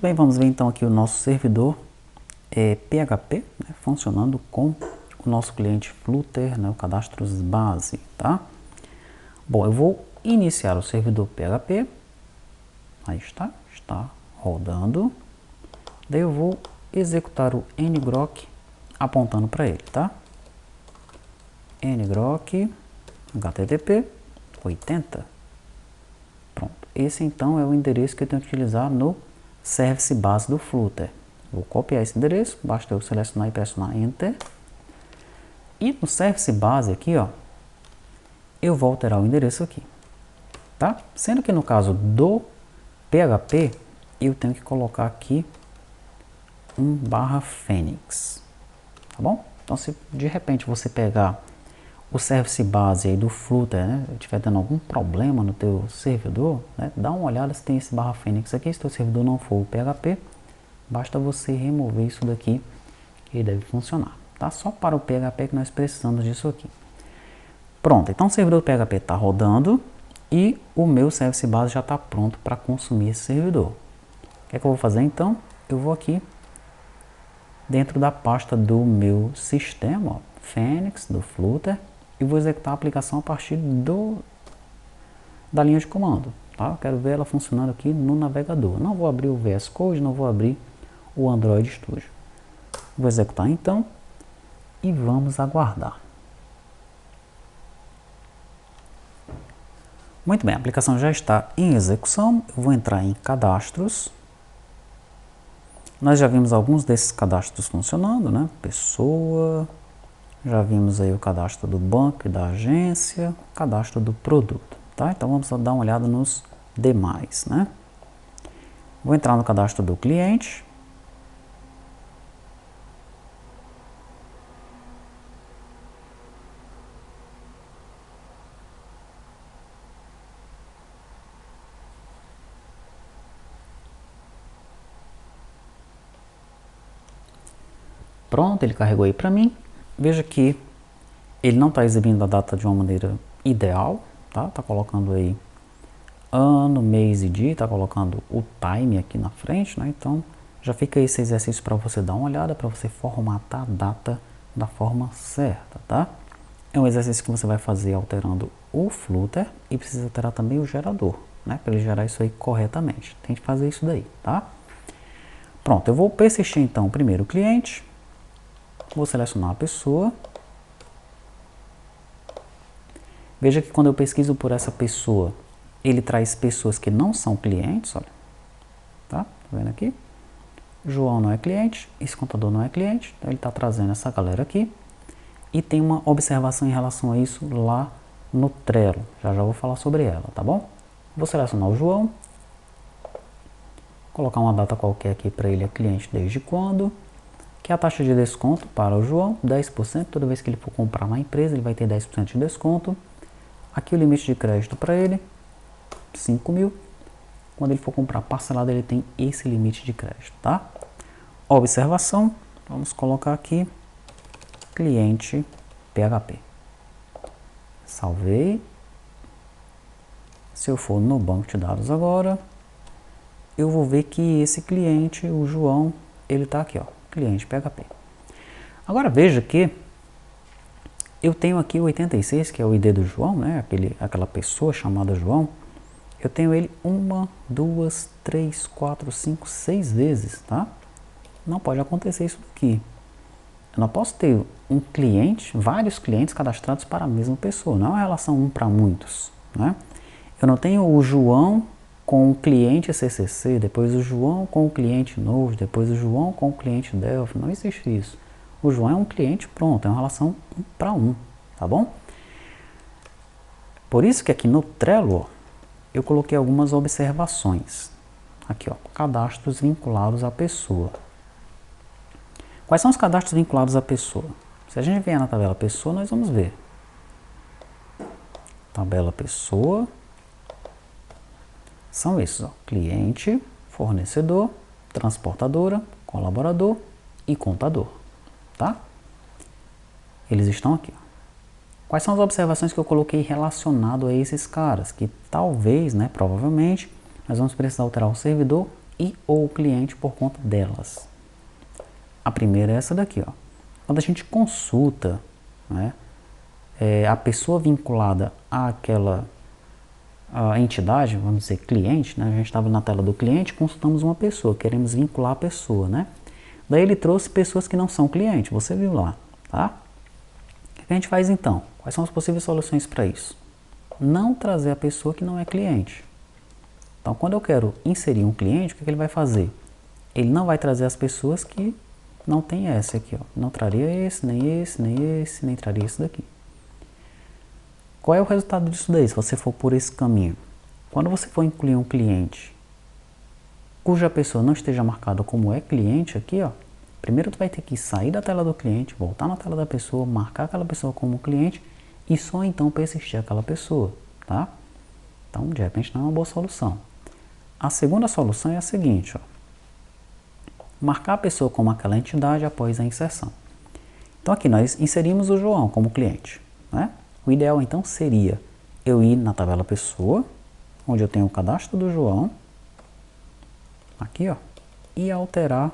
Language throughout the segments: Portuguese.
bem, vamos ver então aqui o nosso servidor PHP, né, funcionando com o nosso cliente Flutter, né, o cadastros base, tá? Bom, eu vou iniciar o servidor PHP, aí está rodando, daí eu vou executar o ngrok apontando para ele, tá? ngrok http 80. Pronto, esse então é o endereço que eu tenho que utilizar no service base do Flutter. Vou copiar esse endereço, basta eu selecionar e pressionar Enter. E no service base aqui, ó, eu vou alterar o endereço aqui, tá? Sendo que no caso do PHP, eu tenho que colocar aqui um /Phoenix, tá bom? Então, se de repente você pegar o service base aí do Flutter, né, estiver dando algum problema no teu servidor, né, dá uma olhada se tem esse /Phoenix aqui. Se teu servidor não for o PHP, basta você remover isso daqui e deve funcionar, tá? Só para o PHP que nós precisamos disso aqui. Pronto, então o servidor do PHP está rodando e o meu service base já está pronto para consumir esse servidor. O que é que eu vou fazer então? Eu vou aqui dentro da pasta do meu sistema, ó, Phoenix, do Flutter, e vou executar a aplicação a partir da linha de comando, tá? Eu quero ver ela funcionando aqui no navegador. Não vou abrir o VS Code, não vou abrir o Android Studio. Vou executar então e vamos aguardar. Muito bem, a aplicação já está em execução. Eu vou entrar em cadastros. Nós já vimos alguns desses cadastros funcionando, né? Pessoa, já vimos aí o cadastro do banco e da agência, cadastro do produto, tá? Então vamos dar uma olhada nos demais, né? Vou entrar no cadastro do cliente. Pronto, ele carregou aí para mim. Veja que ele não está exibindo a data de uma maneira ideal, tá? Tá colocando aí ano, mês e dia, tá colocando o time aqui na frente, né? Então já fica esse exercício para você dar uma olhada, para você formatar a data da forma certa, tá? É um exercício que você vai fazer alterando o Flutter e precisa alterar também o gerador, né? Para ele gerar isso aí corretamente. Tem que fazer isso daí, tá? Pronto, eu vou persistir então primeiro o cliente. Vou selecionar a pessoa. Veja que quando eu pesquiso por essa pessoa, ele traz pessoas que não são clientes, olha. Tá? Tá vendo aqui? João não é cliente, esse contador não é cliente, então ele está trazendo essa galera aqui. E tem uma observação em relação a isso lá no Trello. Já vou falar sobre ela, tá bom? Vou selecionar o João. Colocar uma data qualquer aqui para ele, é cliente desde quando. Que é a taxa de desconto para o João, 10%. Toda vez que ele for comprar na empresa, ele vai ter 10% de desconto. Aqui o limite de crédito para ele, 5.000. Quando ele for comprar parcelado, ele tem esse limite de crédito, tá? Observação, vamos colocar aqui, cliente PHP. Salvei. Se eu for no banco de dados agora, eu vou ver que esse cliente, o João, ele está aqui, ó, cliente PHP. Agora veja que eu tenho aqui o 86, que é o ID do João, né? Aquela pessoa chamada João. Eu tenho ele 1, 2, 3, 4, 5, 6 vezes, tá? Não pode acontecer isso aqui. Eu não posso ter um cliente, vários clientes cadastrados para a mesma pessoa. Não é uma relação um para muitos, né? Eu não tenho o João com o cliente CCC, depois o João com o cliente Node, depois o João com o cliente Delphi. Não existe isso. O João é um cliente, pronto, é uma relação 1 para 1, tá bom? Por isso que aqui no Trello, ó, eu coloquei algumas observações. Aqui, ó, cadastros vinculados à pessoa. Quais são os cadastros vinculados à pessoa? Se a gente vier na tabela pessoa, nós vamos ver. Tabela pessoa. São esses, ó, cliente, fornecedor, transportadora, colaborador e contador, tá? Eles estão aqui, ó. Quais são as observações que eu coloquei relacionado a esses caras? Que talvez, né, provavelmente, nós vamos precisar alterar o servidor e ou cliente por conta delas. A primeira é essa daqui, ó. Quando a gente consulta, né, a pessoa vinculada àquela entidade, vamos dizer cliente, né, a gente estava na tela do cliente, consultamos uma pessoa, queremos vincular a pessoa, né? Daí ele trouxe pessoas que não são cliente, você viu lá, tá? O que a gente faz então? Quais são as possíveis soluções para isso? Não trazer a pessoa que não é cliente. Então, quando eu quero inserir um cliente, o que ele vai fazer? Ele não vai trazer as pessoas que não tem esse aqui, ó. Não traria esse, nem esse, nem esse, nem traria esse daqui. Qual é o resultado disso daí, se você for por esse caminho? Quando você for incluir um cliente cuja pessoa não esteja marcada como é cliente aqui, ó, primeiro tu vai ter que sair da tela do cliente, voltar na tela da pessoa, marcar aquela pessoa como cliente e só então persistir aquela pessoa, tá? Então, de repente, não é uma boa solução. A segunda solução é a seguinte, ó. Marcar a pessoa como aquela entidade após a inserção. Então, aqui nós inserimos o João como cliente, né? O ideal, então, seria eu ir na tabela pessoa, onde eu tenho o cadastro do João, aqui, ó, e alterar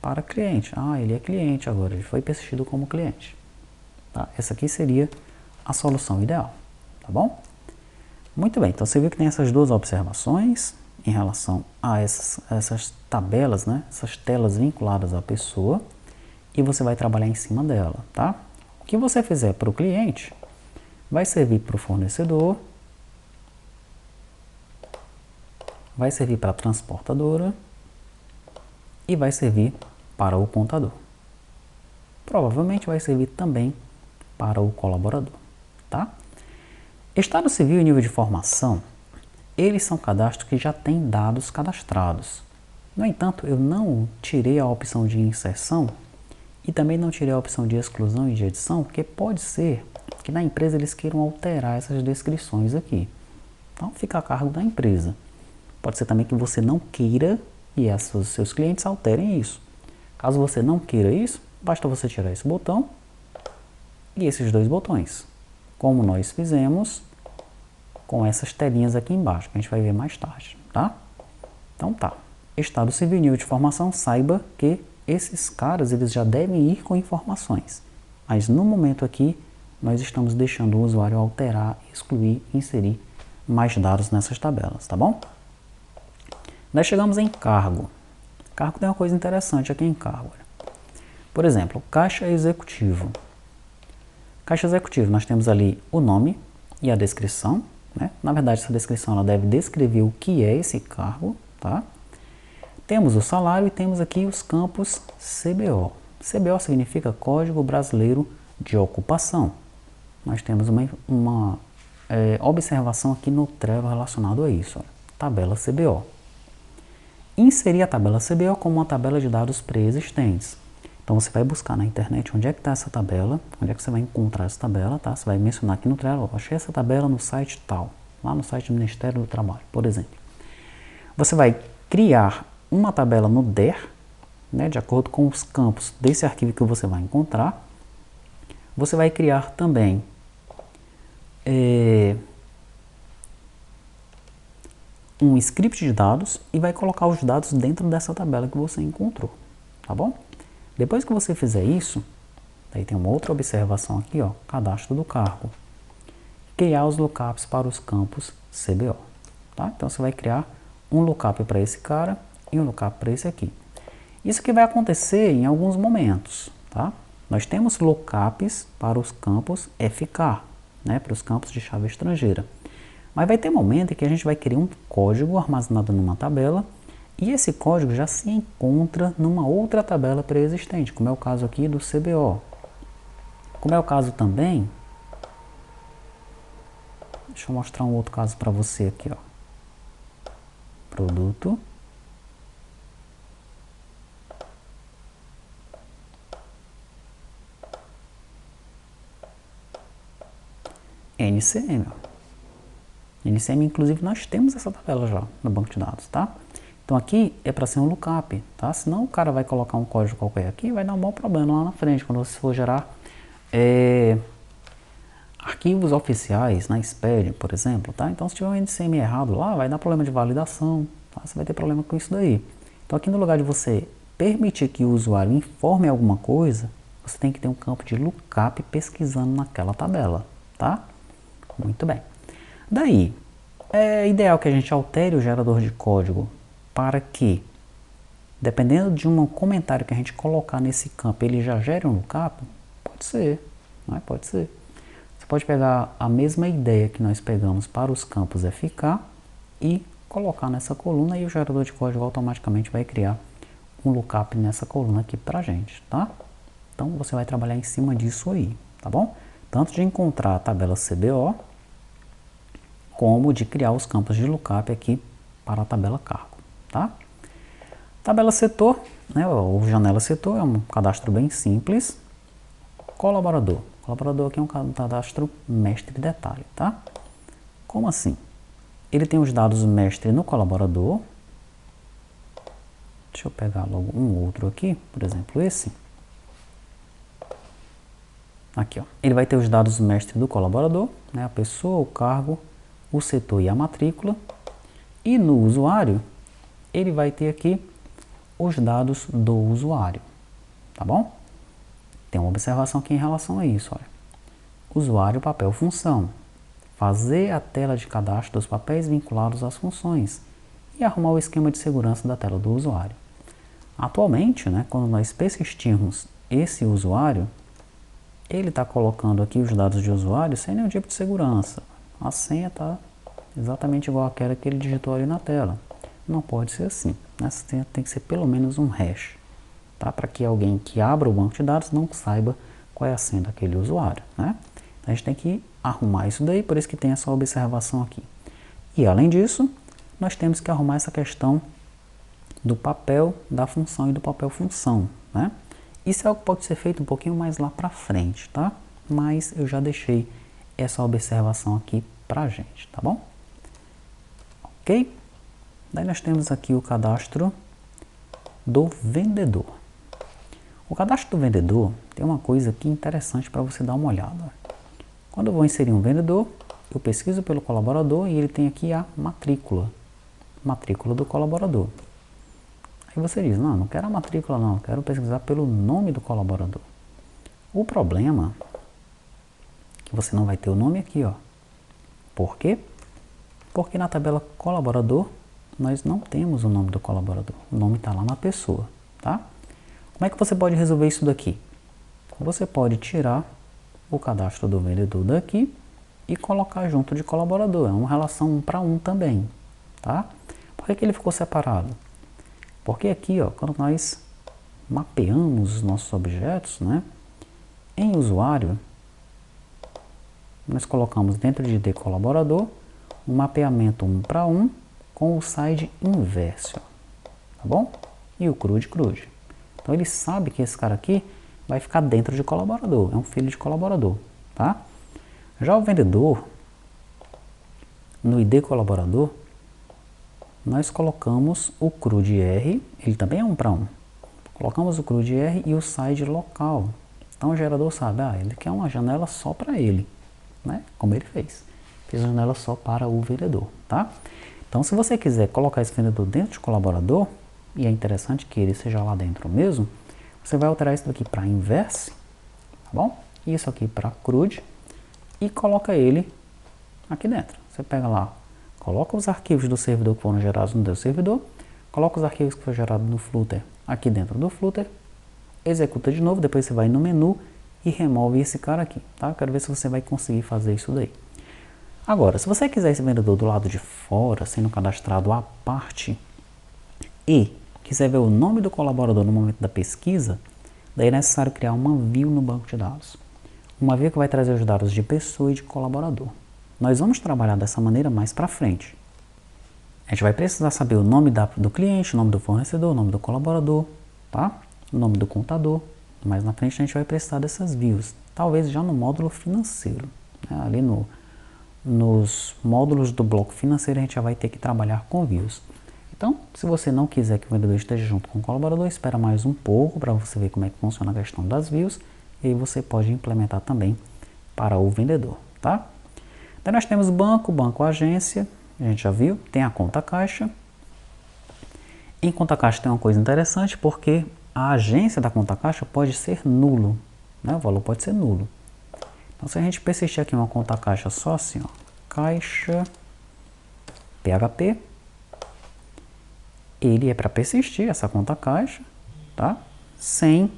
para cliente. Ah, ele é cliente agora, ele foi persistido como cliente. Tá? Essa aqui seria a solução ideal, tá bom? Muito bem, então você viu que tem essas duas observações em relação a essas tabelas, né? Essas telas vinculadas à pessoa, e você vai trabalhar em cima dela, tá? O que você fizer para o cliente vai servir para o fornecedor, vai servir para a transportadora e vai servir para o contador. Provavelmente vai servir também para o colaborador, tá? Estado civil e nível de formação, eles são cadastros que já têm dados cadastrados. No entanto, eu não tirei a opção de inserção e também não tirei a opção de exclusão e de edição, porque pode ser que na empresa eles queiram alterar essas descrições aqui. Então fica a cargo da empresa. Pode ser também que você não queira e os seus clientes alterem isso. Caso você não queira isso, basta você tirar esse botão e esses dois botões, como nós fizemos com essas telinhas aqui embaixo, que a gente vai ver mais tarde, tá? Então tá. Estado civil e nível de formação, saiba que esses caras eles já devem ir com informações. Mas no momento aqui, nós estamos deixando o usuário alterar, excluir, inserir mais dados nessas tabelas, tá bom? Nós chegamos em cargo. Cargo tem uma coisa interessante aqui em cargo. Por exemplo, caixa executivo. Caixa executivo, nós temos ali o nome e a descrição, né? Na verdade, essa descrição ela deve descrever o que é esse cargo, tá? Temos o salário e temos aqui os campos CBO. CBO significa Código Brasileiro de Ocupação. Nós temos uma observação aqui no Trello relacionado a isso, ó, tabela CBO. Inserir a tabela CBO como uma tabela de dados pré-existentes. Então você vai buscar na internet onde é que está essa tabela, onde é que você vai encontrar essa tabela, tá? Você vai mencionar aqui no Trello, achei essa tabela no site tal, lá no site do Ministério do Trabalho, por exemplo. Você vai criar uma tabela no DER, né, de acordo com os campos desse arquivo que você vai encontrar. Você vai criar também um script de dados e vai colocar os dados dentro dessa tabela que você encontrou, tá bom? Depois que você fizer isso, daí tem uma outra observação aqui, ó, cadastro do cargo. Criar os lookups para os campos CBO, tá? Então você vai criar um lookup para esse cara e um lookup para esse aqui. Isso que vai acontecer em alguns momentos, tá? Nós temos lookups para os campos FK, né, para os campos de chave estrangeira. Mas vai ter momento em que a gente vai querer um código armazenado numa tabela e esse código já se encontra numa outra tabela pré-existente, como é o caso aqui do CBO. Como é o caso também, deixa eu mostrar um outro caso para você aqui, ó. Produto. NCM, ó. NCM, inclusive, nós temos essa tabela já no banco de dados, tá? Então aqui é para ser um lookup, tá? Senão o cara vai colocar um código qualquer aqui e vai dar um bom problema lá na frente, quando você for gerar arquivos oficiais na SPED, por exemplo, tá? Então se tiver um NCM errado lá, vai dar problema de validação, tá? Você vai ter problema com isso daí. Então aqui no lugar de você permitir que o usuário informe alguma coisa, você tem que ter um campo de lookup pesquisando naquela tabela, tá? Muito bem. Daí, é ideal que a gente altere o gerador de código para que, dependendo de um comentário que a gente colocar nesse campo, ele já gere um lookup? Pode ser, né? Pode ser. Você pode pegar a mesma ideia que nós pegamos para os campos FK e colocar nessa coluna e o gerador de código automaticamente vai criar um lookup nessa coluna aqui pra gente, tá? Então você vai trabalhar em cima disso aí, tá bom? Tanto de encontrar a tabela CBO, como de criar os campos de lookup aqui para a tabela cargo, tá? Tabela setor, né, ou janela setor, é um cadastro bem simples. Colaborador. Colaborador aqui é um cadastro mestre detalhe, tá? Como assim? Ele tem os dados mestre no colaborador. Deixa eu pegar logo um outro aqui, por exemplo esse. Aqui, ó. Ele vai ter os dados mestre do colaborador, né, a pessoa, o cargo, o setor e a matrícula. E no usuário, ele vai ter aqui os dados do usuário, tá bom? Tem uma observação aqui em relação a isso, olha. Usuário, papel, função. Fazer a tela de cadastro dos papéis vinculados às funções e arrumar o esquema de segurança da tela do usuário. Atualmente, né, quando nós persistirmos esse usuário, ele está colocando aqui os dados de usuário sem nenhum tipo de segurança. A senha está exatamente igual àquela que ele digitou ali na tela. Não pode ser assim. Essa senha tem que ser pelo menos um hash, tá? Para que alguém que abra o banco de dados não saiba qual é a senha daquele usuário, né? Então a gente tem que arrumar isso daí, por isso que tem essa observação aqui. E além disso, nós temos que arrumar essa questão do papel da função e do papel função, né? Isso é algo que pode ser feito um pouquinho mais lá para frente, tá? Mas eu já deixei essa observação aqui pra gente, tá bom? Ok? Daí nós temos aqui o cadastro do vendedor. O cadastro do vendedor tem uma coisa aqui interessante para você dar uma olhada. Quando eu vou inserir um vendedor, eu pesquiso pelo colaborador e ele tem aqui a matrícula do colaborador. Aí você diz, não quero a matrícula não, eu quero pesquisar pelo nome do colaborador. O problema é que você não vai ter o nome aqui, ó. Por quê? Porque na tabela colaborador nós não temos o nome do colaborador. O nome está lá na pessoa, tá? Como é que você pode resolver isso daqui? Você pode tirar o cadastro do vendedor daqui e colocar junto de colaborador. É uma relação 1 para 1 também, tá? Por que ele ficou separado? Porque aqui, ó, quando nós mapeamos os nossos objetos, né, em usuário, nós colocamos dentro de D colaborador um mapeamento 1 para 1 com o side inverso, tá bom? E o CRUD. Então ele sabe que esse cara aqui vai ficar dentro de colaborador, é um filho de colaborador, tá? Já o vendedor, no ID colaborador, nós colocamos o CRUD-R, ele também é 1 para 1. Colocamos o CRUD-R e o side local. Então o gerador sabe, ele quer uma janela só para ele, né? Como ele fez. Fez uma janela só para o vendedor, tá? Então se você quiser colocar esse vendedor dentro de colaborador, e é interessante que ele seja lá dentro mesmo, você vai alterar isso daqui para inverse, tá bom? Isso aqui para CRUD e coloca ele aqui dentro. Você pega lá, coloca os arquivos do servidor que foram gerados no teu servidor, coloca os arquivos que foram gerados no Flutter aqui dentro do Flutter, executa de novo, depois você vai no menu e remove esse cara aqui, tá? Eu quero ver se você vai conseguir fazer isso daí. Agora, se você quiser esse vendedor do lado de fora, sendo cadastrado à parte, e quiser ver o nome do colaborador no momento da pesquisa, daí é necessário criar uma view no banco de dados. Uma view que vai trazer os dados de pessoa e de colaborador. Nós vamos trabalhar dessa maneira mais para frente. A gente vai precisar saber o nome do cliente, o nome do fornecedor, o nome do colaborador, tá? O nome do contador. Mais na frente a gente vai precisar dessas views. Talvez já no módulo financeiro, né? Ali nos módulos do bloco financeiro a gente já vai ter que trabalhar com views. Então, se você não quiser que o vendedor esteja junto com o colaborador, espera mais um pouco para você ver como é que funciona a questão das views. E aí você pode implementar também para o vendedor, tá? Daí nós temos banco agência, a gente já viu, tem a conta caixa. Em conta caixa tem uma coisa interessante, porque a agência da conta caixa pode ser nulo, né? O valor pode ser nulo. Então, se a gente persistir aqui uma conta caixa só assim, ó, caixa PHP, ele é para persistir essa conta caixa, tá? Sem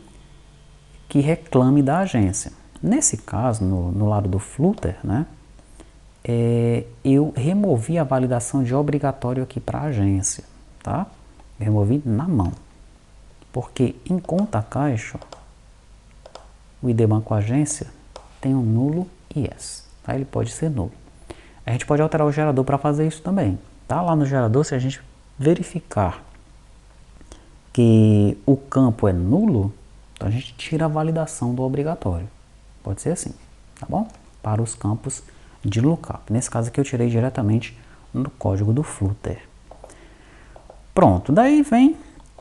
que reclame da agência. Nesse caso, no lado do Flutter, né? Eu removi a validação de obrigatório aqui para a agência, tá? Eu removi na mão, porque em conta caixa, o ID Banco Agência tem um nulo yes, tá? Ele pode ser nulo. A gente pode alterar o gerador para fazer isso também, tá? Lá no gerador, se a gente verificar que o campo é nulo, então a gente tira a validação do obrigatório. Pode ser assim, tá bom? Para os campos de lookup. Nesse caso aqui eu tirei diretamente no código do Flutter. Pronto, daí vem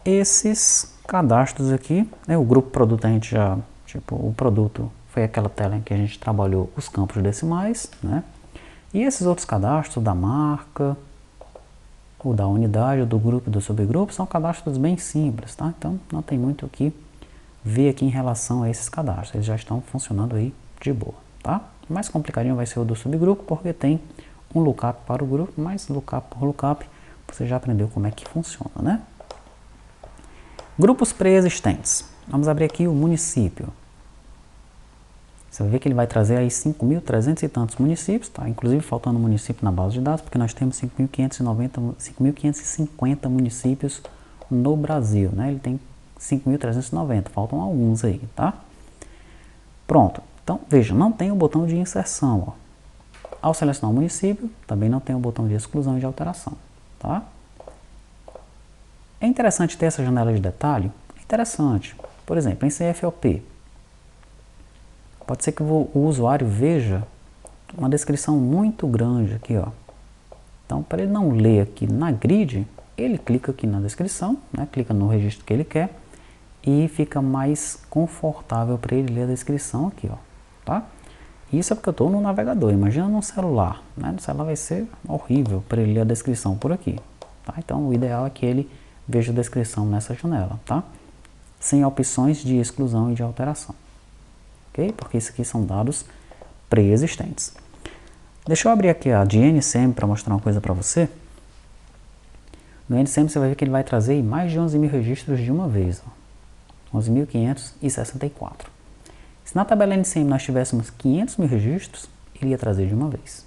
esses cadastros aqui, né? O grupo produto a gente já, tipo, o produto foi aquela tela em que a gente trabalhou os campos decimais, né? E esses outros cadastros da marca, o da unidade, o do grupo e do subgrupo, são cadastros bem simples, tá? Então não tem muito o que ver aqui em relação a esses cadastros, eles já estão funcionando aí de boa, tá? O mais complicadinho vai ser o do subgrupo, porque tem um lookup para o grupo, mas lookup por lookup você já aprendeu como é que funciona, né? Grupos pré-existentes. Vamos abrir aqui o município. Você vai ver que ele vai trazer aí 5.300 e tantos municípios, tá? Inclusive faltando município na base de dados, porque nós temos 5.550 municípios no Brasil, né? Ele tem 5.390, faltam alguns aí, tá? Pronto. Então, veja, não tem o botão de inserção, ó. Ao selecionar o município, também não tem o botão de exclusão e de alteração, tá? É interessante ter essa janela de detalhe? É interessante. Por exemplo, em CFOP, pode ser que o usuário veja uma descrição muito grande aqui, ó. Então, para ele não ler aqui na grid, ele clica aqui na descrição, né? Clica no registro que ele quer e fica mais confortável para ele ler a descrição aqui, ó, tá? Isso é porque eu estou no navegador, imagina no celular, né? No celular vai ser horrível para ele ler a descrição por aqui, tá? Então, o ideal é que ele veja a descrição nessa janela, tá? Sem opções de exclusão e de alteração. Ok? Porque isso aqui são dados pré-existentes. Deixa eu abrir aqui a de NCM para mostrar uma coisa para você. No NCM você vai ver que ele vai trazer mais de 11.000 registros de uma vez. 11.564. Se na tabela NCM nós tivéssemos 500.000 registros, ele ia trazer de uma vez.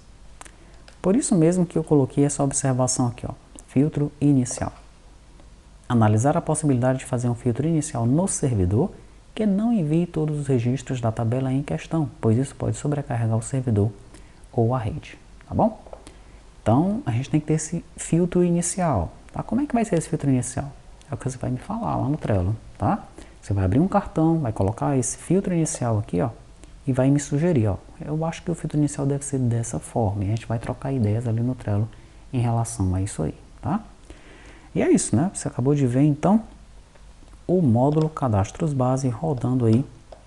Por isso mesmo que eu coloquei essa observação aqui, ó, filtro inicial. Analisar a possibilidade de fazer um filtro inicial no servidor que não envie todos os registros da tabela em questão, pois isso pode sobrecarregar o servidor ou a rede, tá bom? Então, a gente tem que ter esse filtro inicial, tá? Como é que vai ser esse filtro inicial? É o que você vai me falar lá no Trello, tá? Você vai abrir um cartão, vai colocar esse filtro inicial aqui, ó, e vai me sugerir, ó, eu acho que o filtro inicial deve ser dessa forma, e a gente vai trocar ideias ali no Trello em relação a isso aí, tá? E é isso, né? Você acabou de ver, então, o módulo cadastros base rodando aí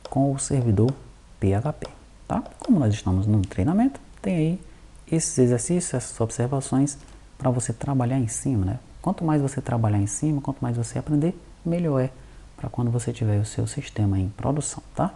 com o servidor PHP, tá? Como nós estamos no treinamento, tem aí esses exercícios, essas observações para você trabalhar em cima, né? Quanto mais você trabalhar em cima, quanto mais você aprender, melhor é para quando você tiver o seu sistema em produção, tá?